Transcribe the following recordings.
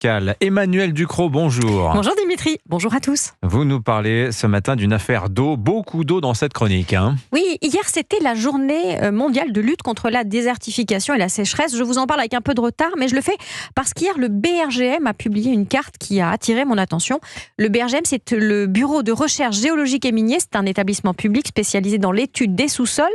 locales. Emmanuel Ducrot, bonjour. Bonjour Dimitri, bonjour à tous. Vous nous parlez ce matin d'une affaire d'eau, beaucoup d'eau dans cette chronique. Oui, hier c'était la journée mondiale de lutte contre la désertification et la sécheresse. Je vous en parle avec un peu de retard, mais je le fais parce qu'hier le BRGM a publié une carte qui a attiré mon attention. Le BRGM, c'est le Bureau de recherche géologique et minier, c'est un établissement public spécialisé dans l'étude des sous-sols.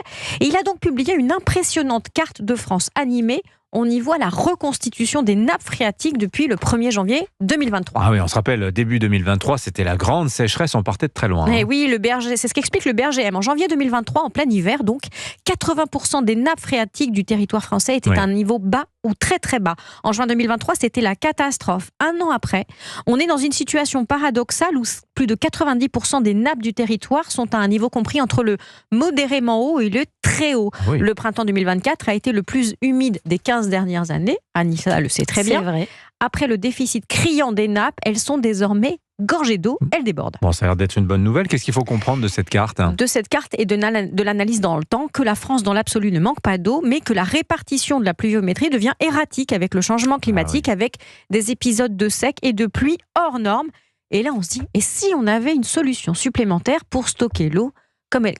Et il a donc publié une impressionnante carte de France animée. On y voit la reconstitution des nappes phréatiques depuis le 1er janvier 2023. Ah oui, on se rappelle, début 2023, c'était la grande sécheresse, on partait de très loin. Et oui, c'est ce qu'explique le BRGM. En janvier 2023, en plein hiver, donc, 80% des nappes phréatiques du territoire français étaient à un niveau bas ou très très bas. En juin 2023, c'était la catastrophe. Un an après, on est dans une situation paradoxale où plus de 90% des nappes du territoire sont à un niveau compris entre le modérément haut et le très haut. Oui. Le printemps 2024 a été le plus humide des 15 dernières années. Anissa le sait très bien. C'est vrai. Après le déficit criant des nappes, elles sont désormais gorgées d'eau, elles débordent. Bon, ça a l'air d'être une bonne nouvelle. Qu'est-ce qu'il faut comprendre de cette carte ? De cette carte et de l'analyse dans le temps, que la France dans l'absolu ne manque pas d'eau, mais que la répartition de la pluviométrie devient erratique avec le changement climatique, avec des épisodes de sec et de pluie hors normes. Et là on se dit, et si on avait une solution supplémentaire pour stocker l'eau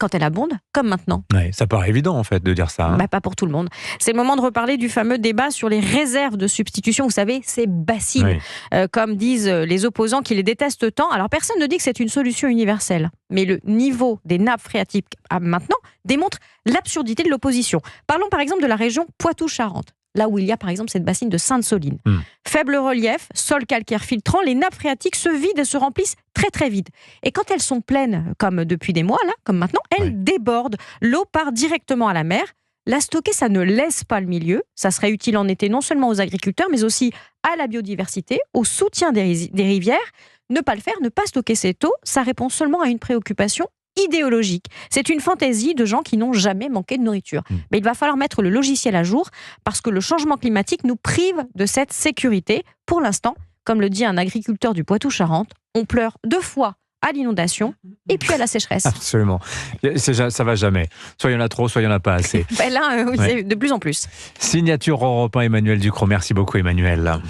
quand elle abonde, comme maintenant? Ouais, ça paraît évident en fait de dire ça. Pas pour tout le monde. C'est le moment de reparler du fameux débat sur les réserves de substitution. Vous savez, ces bassines, comme disent les opposants qui les détestent tant. Alors personne ne dit que c'est une solution universelle. Mais le niveau des nappes phréatiques maintenant démontre l'absurdité de l'opposition. Parlons par exemple de la région Poitou-Charentes. Là où il y a par exemple cette bassine de Sainte-Soline. Faible relief, sol calcaire filtrant, les nappes phréatiques se vident et se remplissent très très vite. Et quand elles sont pleines, comme depuis des mois, là, comme maintenant, elles débordent. L'eau part directement à la mer. La stocker, ça ne laisse pas le milieu. Ça serait utile en été non seulement aux agriculteurs, mais aussi à la biodiversité, au soutien des rivières. Ne pas le faire, ne pas stocker cette eau, ça répond seulement à une préoccupation idéologique. C'est une fantaisie de gens qui n'ont jamais manqué de nourriture. Mais il va falloir mettre le logiciel à jour parce que le changement climatique nous prive de cette sécurité. Pour l'instant, comme le dit un agriculteur du Poitou-Charentes, on pleure 2 fois à l'inondation et puis à la sécheresse. Absolument. Ça va jamais. Soit il y en a trop, soit il y en a pas assez. Là, c'est de plus en plus. Signature Europe 1, Emmanuel Ducrot. Merci beaucoup Emmanuel.